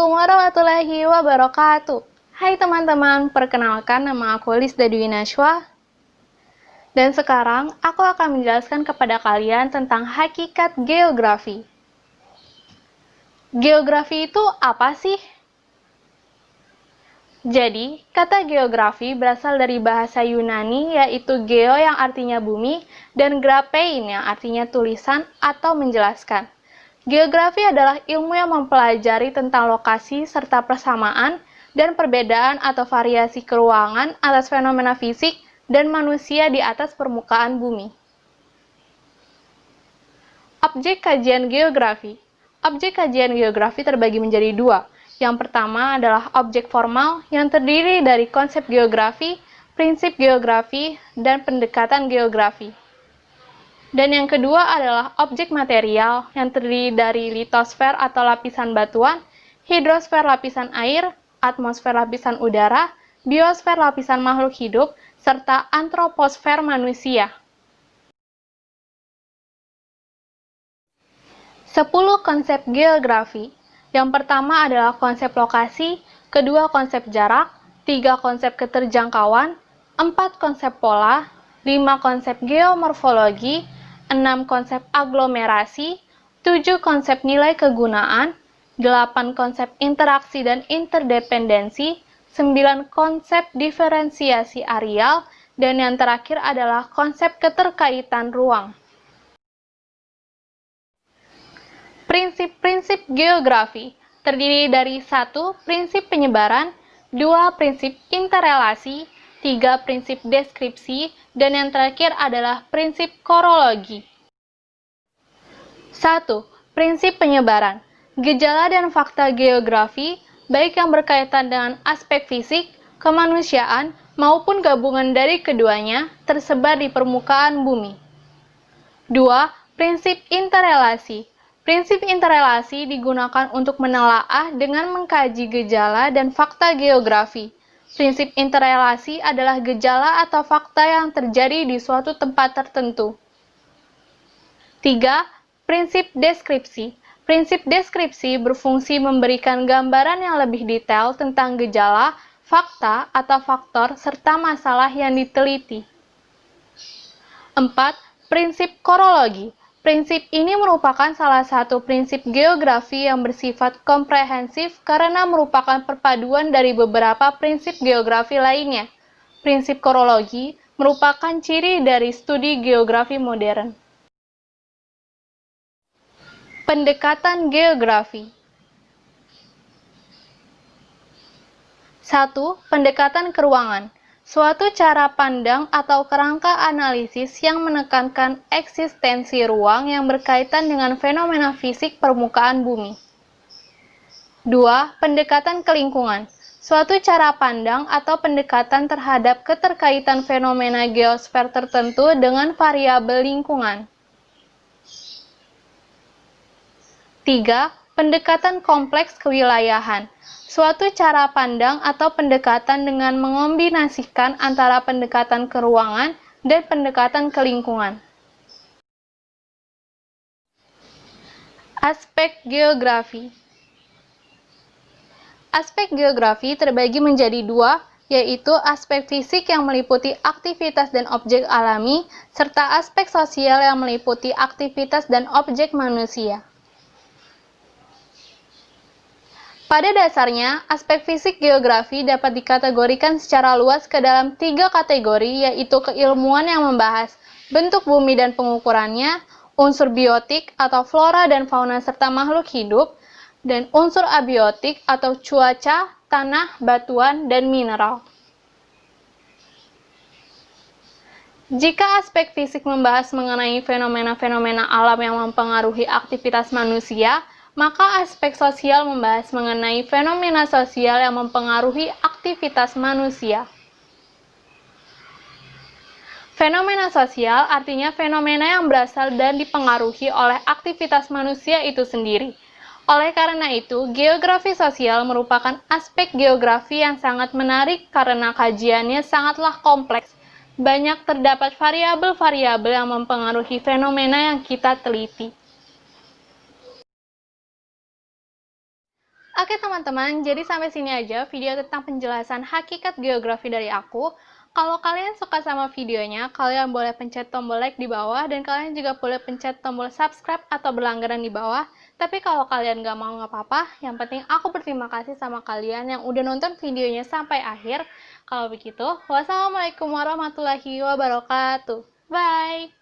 Assalamualaikum warahmatullahi wabarakatuh. Hai teman-teman, perkenalkan nama aku Lisda Dwi Najwa. Dan sekarang aku akan menjelaskan kepada kalian tentang hakikat geografi. Geografi itu apa sih? Jadi, kata geografi berasal dari bahasa Yunani yaitu geo yang artinya bumi dan graphein yang artinya tulisan atau menjelaskan. Geografi adalah ilmu yang mempelajari tentang lokasi serta persamaan dan perbedaan atau variasi keruangan atas fenomena fisik dan manusia di atas permukaan bumi. Objek kajian geografi. Objek kajian geografi terbagi menjadi dua. Yang pertama adalah objek formal yang terdiri dari konsep geografi, prinsip geografi, dan pendekatan geografi. Dan yang kedua adalah objek material yang terdiri dari litosfer atau lapisan batuan, hidrosfer lapisan air, atmosfer lapisan udara, biosfer lapisan makhluk hidup, serta antroposfer manusia. 10 konsep geografi. Yang pertama adalah konsep lokasi, kedua konsep jarak, 3 konsep keterjangkauan, 4 konsep pola, 5 konsep geomorfologi, 6 konsep aglomerasi, 7 konsep nilai kegunaan, 8 konsep interaksi dan interdependensi, 9 konsep diferensiasi areal, dan yang terakhir adalah konsep keterkaitan ruang. Prinsip-prinsip geografi terdiri dari 1. Prinsip penyebaran, 2. Prinsip interrelasi, 3. Prinsip deskripsi, dan yang terakhir adalah prinsip korologi. 1. Prinsip penyebaran. Gejala dan fakta geografi, baik yang berkaitan dengan aspek fisik, kemanusiaan, maupun gabungan dari keduanya, tersebar di permukaan bumi. 2. Prinsip interrelasi. Prinsip interrelasi digunakan untuk menelaah dengan mengkaji gejala dan fakta geografi. Prinsip interrelasi adalah gejala atau fakta yang terjadi di suatu tempat tertentu. 3. Prinsip deskripsi. Prinsip deskripsi berfungsi memberikan gambaran yang lebih detail tentang gejala, fakta, atau faktor, serta masalah yang diteliti. 4. Prinsip korologi. Prinsip ini merupakan salah satu prinsip geografi yang bersifat komprehensif karena merupakan perpaduan dari beberapa prinsip geografi lainnya. Prinsip korologi merupakan ciri dari studi geografi modern. Pendekatan geografi. 1. Pendekatan keruangan. Suatu cara pandang atau kerangka analisis yang menekankan eksistensi ruang yang berkaitan dengan fenomena fisik permukaan bumi. 2. Pendekatan kelingkungan. Suatu cara pandang atau pendekatan terhadap keterkaitan fenomena geosfer tertentu dengan variabel lingkungan. 3. Pendekatan kompleks kewilayahan. Suatu cara pandang atau pendekatan dengan mengombinasikan antara pendekatan keruangan dan pendekatan kelingkungan. Aspek geografi. Aspek geografi terbagi menjadi dua, yaitu aspek fisik yang meliputi aktivitas dan objek alami, serta aspek sosial yang meliputi aktivitas dan objek manusia. Pada dasarnya, aspek fisik geografi dapat dikategorikan secara luas ke dalam 3 kategori, yaitu keilmuan yang membahas bentuk bumi dan pengukurannya, unsur biotik atau flora dan fauna serta makhluk hidup, dan unsur abiotik atau cuaca, tanah, batuan, dan mineral. Jika aspek fisik membahas mengenai fenomena-fenomena alam yang mempengaruhi aktivitas manusia, maka aspek sosial membahas mengenai fenomena sosial yang mempengaruhi aktivitas manusia. Fenomena sosial artinya fenomena yang berasal dan dipengaruhi oleh aktivitas manusia itu sendiri. Oleh karena itu, geografi sosial merupakan aspek geografi yang sangat menarik karena kajiannya sangatlah kompleks. Banyak terdapat variabel-variabel yang mempengaruhi fenomena yang kita teliti. Oke teman-teman, jadi sampai sini aja video tentang penjelasan hakikat geografi dari aku. Kalau kalian suka sama videonya, kalian boleh pencet tombol like di bawah, dan kalian juga boleh pencet tombol subscribe atau berlangganan di bawah. Tapi kalau kalian gak mau nggak apa-apa, yang penting aku berterima kasih sama kalian yang udah nonton videonya sampai akhir. Kalau begitu, wassalamualaikum warahmatullahi wabarakatuh. Bye!